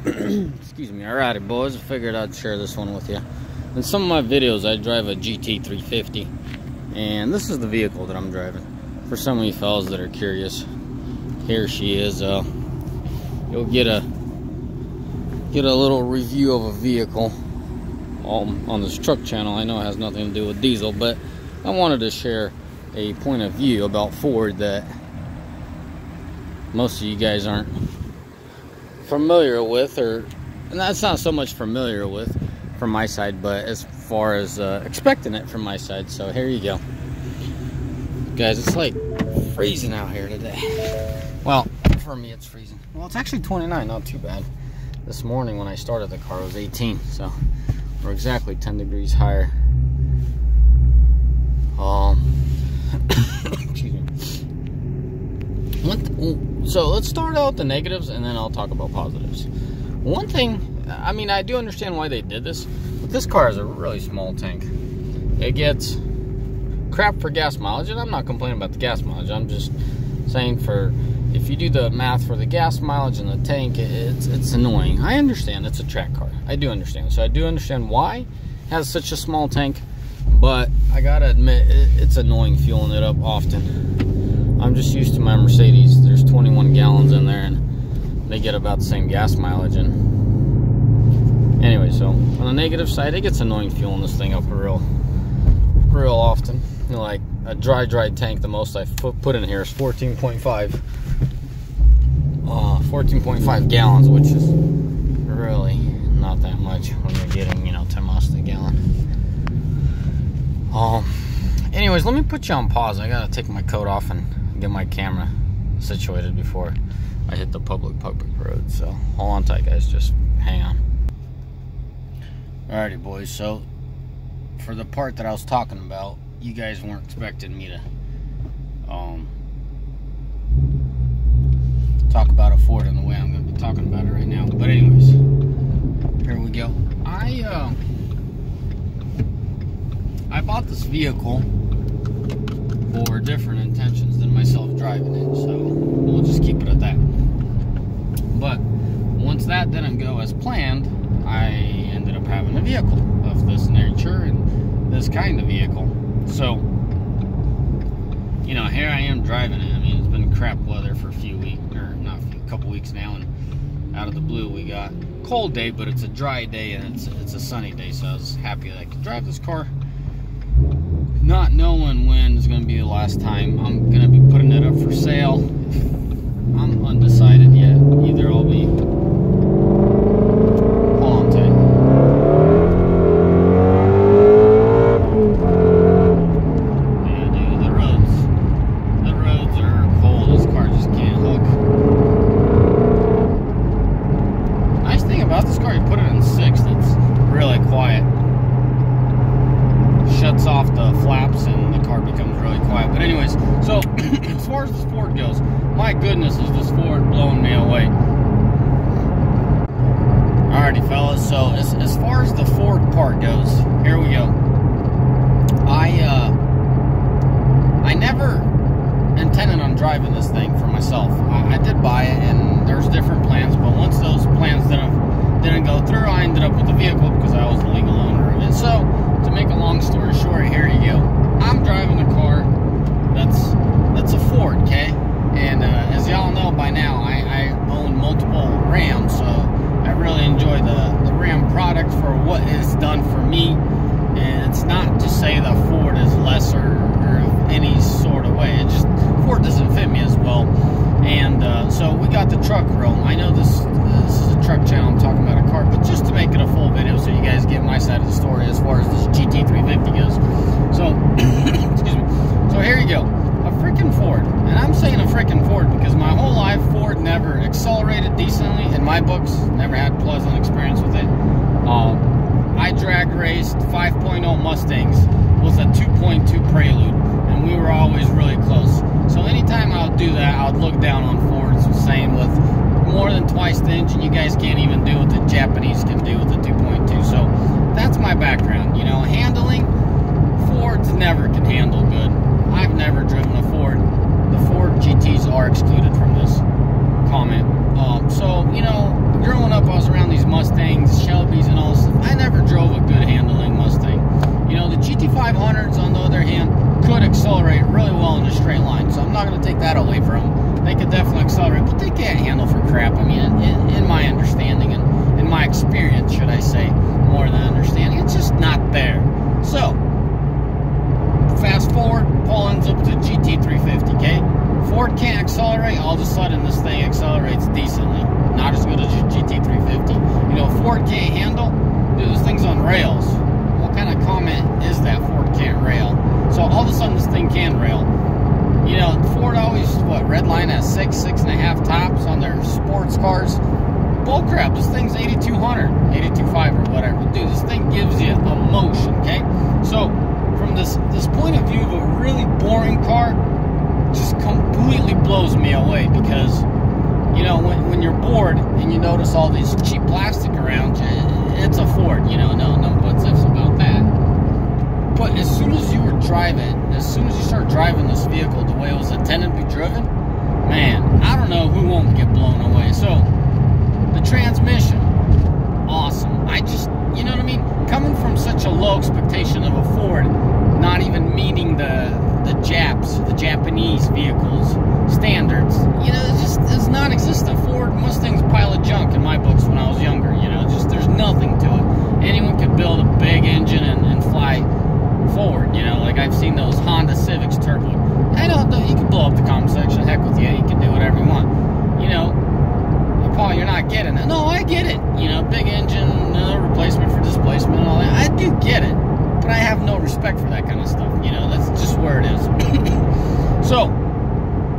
Excuse me. Alrighty, boys. I figured I'd share this one with you. In some of my videos, I drive a GT350, and this is the vehicle that I'm driving. For some of you fellas that are curious, here she is. You'll get a little review of a vehicle on this truck channel. I know it has nothing to do with diesel, but I wanted to share a point of view about Ford that most of you guys aren't familiar with, and that's not so much familiar with from my side, but as far as expecting it from my side. So here you go, guys. It's like freezing out here today. Well, for me it's freezing. Well, it's actually 29, not too bad. This morning when I started the car it was 18, so we're exactly 10 degrees higher. Excuse me. So let's start out with the negatives and then I'll talk about positives. One thing, I mean, I do understand why they did this, but this car has a really small tank. It gets crap for gas mileage, and I'm not complaining about the gas mileage. I'm just saying, for if you do the math for the gas mileage and the tank, it's annoying. I understand it's a track car. I do understand. So I do understand why it has such a small tank, but I gotta admit, it's annoying fueling it up often. I'm just used to my Mercedes. There's 21 gallons in there, and they get about the same gas mileage. And anyway, so on the negative side, it gets annoying fueling this thing up real often. You know, like a dry tank, the most I've put in here is 14.5 gallons, which is really not that much when you're getting, 10 miles to the gallon. Anyways, let me put you on pause. I gotta take my coat off and get my camera situated before I hit the public road. So hold on tight, guys. Just hang on. Alrighty, boys. So for the part that I was talking about, you guys weren't expecting me to talk about a Ford in the way I'm going to be talking about it right now. But anyways, here we go. I bought this vehicle for different intentions than myself driving it, so we'll just keep it at that. But once that didn't go as planned, I ended up having a vehicle of this nature and this kind of vehicle. So, here I am driving it. I mean, it's been crap weather for a few weeks, or not a couple weeks now, and out of the blue we got a cold day, but it's a dry day and it's a sunny day, so I was happy that I could drive this car, not knowing when is going to be the last time I'm going to be putting it up for sale. I'm undecided yet. Either I'll be... Hold on tight. Yeah, dude, the roads are cold. This car just can't hook. Nice thing about this car, you put it in 6th, it's really quiet. Shuts off the flaps and the car becomes really quiet. But anyways, so as far as this Ford goes, my goodness, is this Ford blowing me away. Alrighty, fellas, so as far as the Ford part goes, here we go. I never intended on driving this thing for myself. I did buy it, and there's different plans, but once those plans didn't go through, I ended up with the vehicle because I was the legal owner of it. So to make a long story short, here you go. I'm driving a car that's a Ford, okay? And as y'all know by now, I own multiple Rams, so I really enjoy the Ram product for what it's done for me. And it's not to say that Ford is lesser or any sort of way. It just, Ford doesn't fit me as well. And so we got the truck room. I know this is a truck channel, I'm talking about a car, but just to make it a full video so you guys get my side of the story as far as this GT350 goes. So, excuse me. So here you go. A freaking Ford. And I'm saying a freaking Ford because my whole life Ford never accelerated decently. In my books, never had pleasant experience with it. I drag raced 5.0 Mustangs with a 2.2 Prelude, and we were always really close. So anytime I would do that, I would look down on Fords, saying with more than twice the engine, you guys can't even do what the Japanese can do with the 2.2. So that's my background. Handling, Fords never can handle good. I've never driven a Ford. The Ford GTs are excluded from this comment. So, growing up, I was around say, more than understanding. It's just not there. So, fast forward, Paul ends up with a GT350, okay? Ford can't accelerate, all of a sudden this thing accelerates decently. Not as good as your GT350. You know, Ford can't handle, dude, this thing's on rails. What kind of comment is that, Ford can't rail? So all of a sudden this thing can rail. You know, Ford always, what, redline at 6.5 tops on their sports cars. Bullcrap, this thing's 8,200, 82.5 or whatever. Dude, this thing gives you emotion, okay? So, from this point of view of a really boring car, just completely blows me away because, you know, when you're bored and you notice all these cheap plastic around you, it's a Ford, you know, no buts ifs about that. But as soon as you were driving, as soon as you start driving this vehicle the way it was intended to be driven, man, I don't know who won't get blown away. So, the transmission, awesome. I just, you know what I mean? Coming from such a low expectation of a Ford, not even meeting the Japanese vehicles standards, you know, it's non-existent. Ford Mustang's a pile of junk in my books when I was younger, you know, just there's nothing to it. Anyone could build a big engine and fly forward, you know, like I've seen those Honda Civics turbo. I know, you can blow up the comment section, heck with you can do whatever you want, you know. Paul, you're not getting it. No, I get it. You know, big engine, replacement for displacement and all that. I do get it. But I have no respect for that kind of stuff. You know, that's just where it is. So,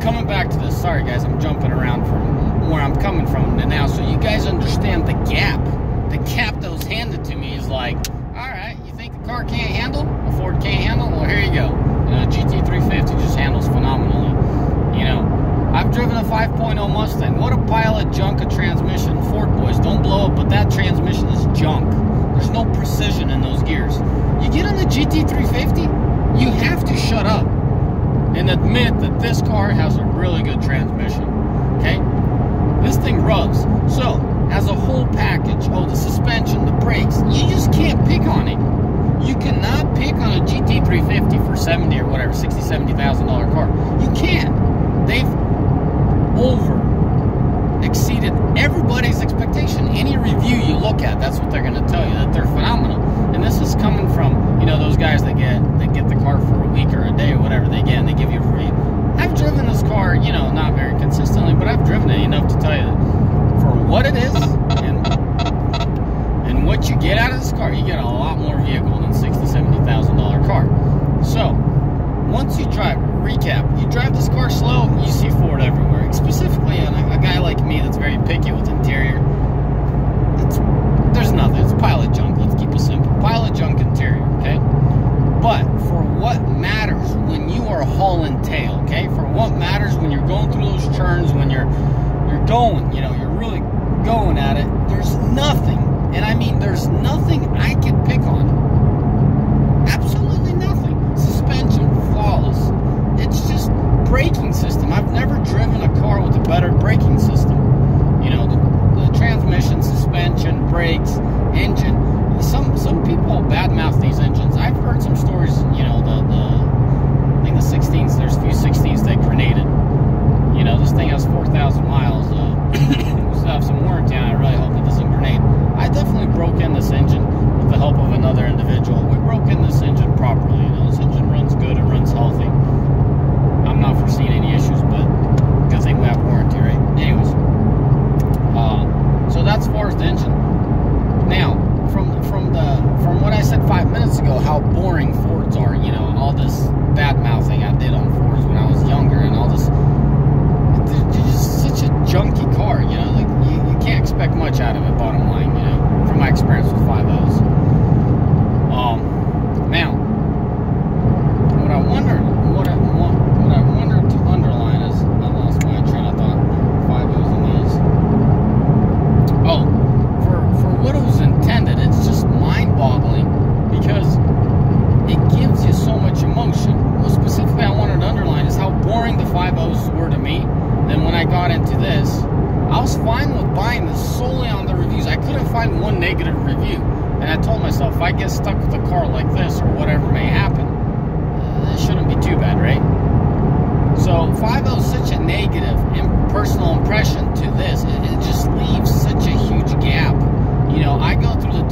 coming back to this. Sorry, guys, I'm jumping around from where I'm coming from to now. So you guys understand the gap. The gap that was handed to me is like, all right, you think the car can't handle? A Ford can't handle? Well, here you go. You know, GT350 just handles phenomenally. You know, I've driven a 5.0 Mustang. What a pile of junk, a transmission. Ford boys, don't blow up, but that transmission is junk. There's no precision in those gears. You get on the GT350, you have to shut up and admit that this car has a really good transmission, okay? This thing rubs. So, as a whole package, the suspension, the brakes, you just can't pick on it. You cannot pick on a GT350 for 70 or whatever, $60,000, $70,000 car. You can't. They've exceeded everybody's expectation. Any review you look at, that's what they're going to tell you, that they're phenomenal. And this is coming from, you know, those guys that get the car for a week or a day or whatever they get, and they give you a review. I've driven this car, you know, not very consistently, but I've driven it enough to tell you that for what it is and what you get out of this car, you get a lot more vehicle than $60,000, $70,000 car. So, once you drive, recap, you drive this car slow, you see Ford everywhere. Specifically on a guy like me that's very picky with interior, there's nothing. It's a pile of junk. Let's keep it simple. Pile of junk interior, okay? But for what matters when you are hauling tail, okay? For what matters when you're going through those turns, when you're going, you know, you're really going at it, there's nothing. And I mean, there's nothing I can pick on. Absolutely nothing. Suspension, flawless. It's just braking system. I've never driven a car with a better braking system. You know, the transmission, suspension, brakes, engine. Some people badmouth these engines. I've heard some stories, you know, I think the 16s, there's a few 16s that grenaded. You know, this thing has 4,000 miles. We still have some warranty on it. I really hope it doesn't grenade. I definitely broke in this engine with the help of another individual. We broke in this engine properly. You know, this engine runs good, it runs healthy. I'm not foreseeing any issues, but good thing we have warranty, right? Anyways, so that's as far as the engine. Now, from what I said 5 minutes ago, how boring Fords are, you know, all this bad mouthing I did on Fords when I was younger, and all this, they're just such a junky car, you know, like you can't expect much out of it, bottom line, you know, from my experience with 5.0s. Now, what I wondered to underline is, I lost my train of thought. 5.0s and these. Oh, for what it was intended, it's just mind-boggling because it gives you so much emotion. Well, specifically, I wanted to underline is how boring the 5.0s were to me. Then when I got into this, I was fine with buying this solely on the reviews. I couldn't find one negative review. And I told myself, if I get stuck with a car like this or whatever may happen, it shouldn't be too bad, right? So 5.0 is such a negative personal impression to this. It just leaves such a huge gap. You know, I go through the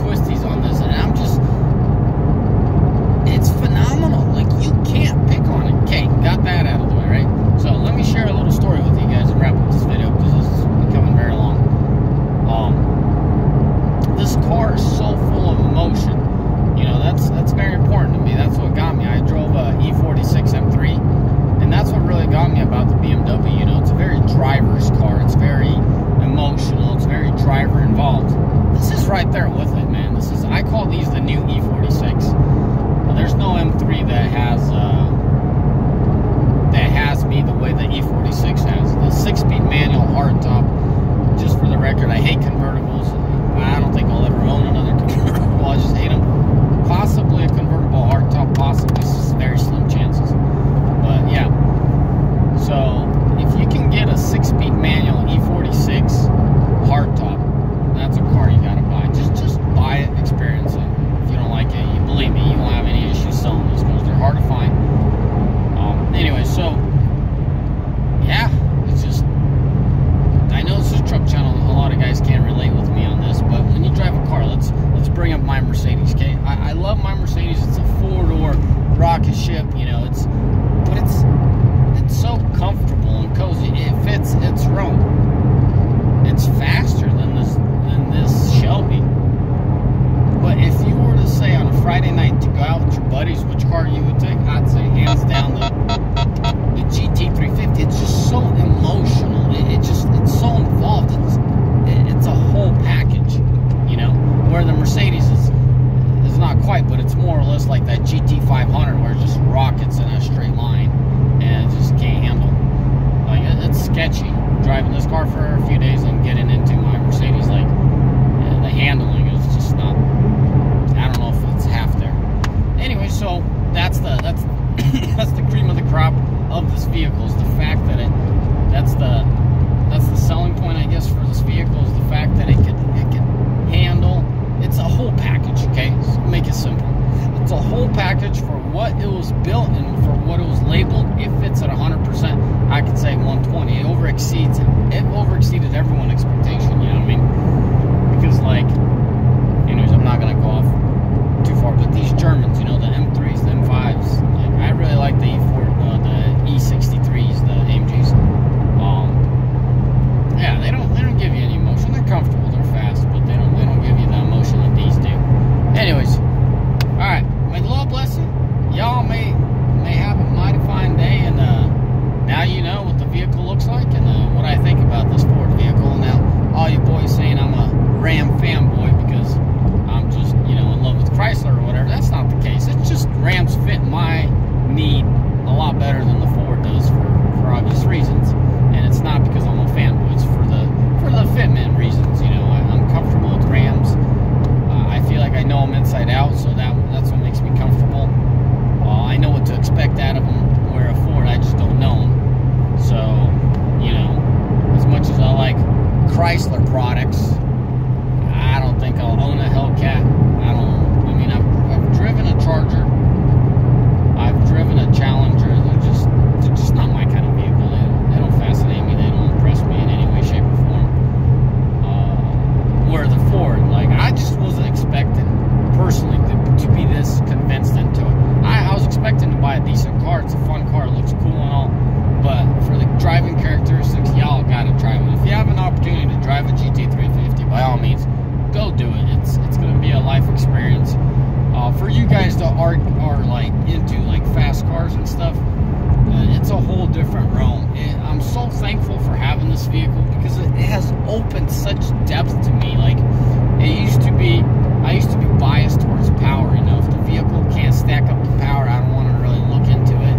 involved. This is right there with it, man. This is, I call these the new E46. There's no M3 that has me the way the E46 has. The 6-speed manual hardtop. Just for the record, I hate convertibles. I don't think I'll ever own another convertible. I just hate them. Possibly a convertible hardtop, possibly very slim chances. But yeah. So if you can get a 6-speed manual E46 hardtop, that's a car you gotta buy. Just buy it, experience it. If you don't like it, you believe me, you won't have any issues selling those cars. They're hard to find. Anyway, so yeah, it's just, I know this is a truck channel. A lot of guys can't relate with me on this, but when you drive a car, let's bring up my Mercedes. Okay, I love my Mercedes. It's a 4-door rocket ship. You know, it's so comfortable and cozy. It fits its room. It's faster than this Shelby. But if you were to say on a Friday night to go out with your buddies, which car you would take, I'd say hands down the GT350. It's just so emotional. It's so involved. It's a whole package, you know. Where the Mercedes is not quite, but it's more or less like that GT500, where it just rockets in a straight line and it just can't handle. Like, it's sketchy driving this car for a few days and getting into my Mercedes. Like, the handling is just not, I don't know if it's half there. Anyway, so that's the cream of the crop of this vehicle, is the fact that that's the selling point, I guess, for this vehicle, is the fact that it can handle. It's a whole package, okay? So make it simple. It's a whole package for what it was built and for what it was labeled. It fits at 100%. I could say 120. It overexceeded everyone's expectation, you know what I mean? Because, like, anyways, I'm not gonna go off too far, but these Germans, you know, the M3s, the M5s, like, I really like the the E63s, the AMGs. Yeah, they don't give you any emotion. They're comfortable, they're fast, but they don't give you the emotion that these do. Anyways, all right. May the Lord bless you. Y'all may have a mighty fine day, and now you know what the vehicle looks like and what I think about this Ford vehicle. Now, all you boys saying I'm a Ram fanboy because I'm just, you know, in love with Chrysler or whatever. That's not the case. It's just Rams fit my need a lot better than the Ford does for obvious reasons. And it's not because I'm a fanboy. It's for the fitment reasons. You know, I'm comfortable with Rams. I feel like I know them inside out, so that's what makes me comfortable. I know what to expect out of them. Where a Ford, I just don't know them. So, you know, as much as I like Chrysler products, I don't think I'll own a Hellcat. I mean, I've driven a Charger. I've driven a Challenger. They're just not my kind of vehicle. They don't fascinate me. They don't impress me in any way, shape, or form. Where the Ford, like, I just wasn't expecting, personally, to be this convinced into it. I was expecting to buy a decent car. It's a fun car. It looks cool and all. But for the driving characteristics, y'all gotta try one. If you have an opportunity to drive a GT350, by all means, go do it. It's gonna be a life experience. For you guys that are like into like fast cars and stuff, it's a whole different realm. I'm so thankful for having this vehicle because it has opened such depth to me. Like, I used to be biased towards power. You know, if the vehicle can't stack up the power, I don't want to really look into it.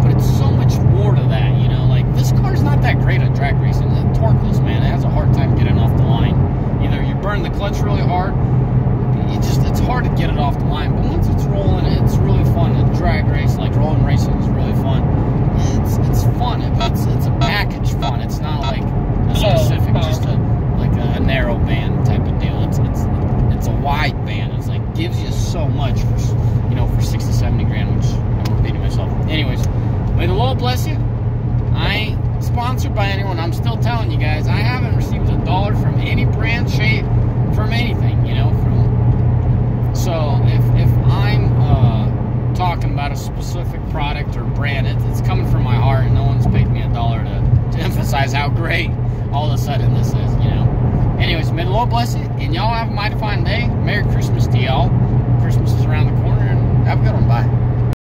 But it's so much more to that. You know, like, this car's not that great at drag racing. It's torqueless, man. It has a hard time getting off the line. Either you burn the clutch really hard. It's hard to get it off the line, but once it's rolling, it's really fun. A drag race, like rolling racing, is really fun. It's fun, but it's a package fun. It's not like a specific, just a narrow band type of deal. It's a wide band. It's like gives you so much for, you know, for 60, 70 grand, which I'm repeating myself. Anyways, may the Lord bless you. I ain't sponsored by anyone. I'm still telling you guys, I haven't received $1 from any brand, shape, from anything, you know, so if I'm talking about a specific product or brand, it's coming from my heart, and no one's paid me $1 to emphasize how great all of a sudden this is, you know. Anyways, may the Lord bless you, and y'all have a mighty fine day. Merry Christmas to y'all. Christmas is around the corner, and have a good one. Bye.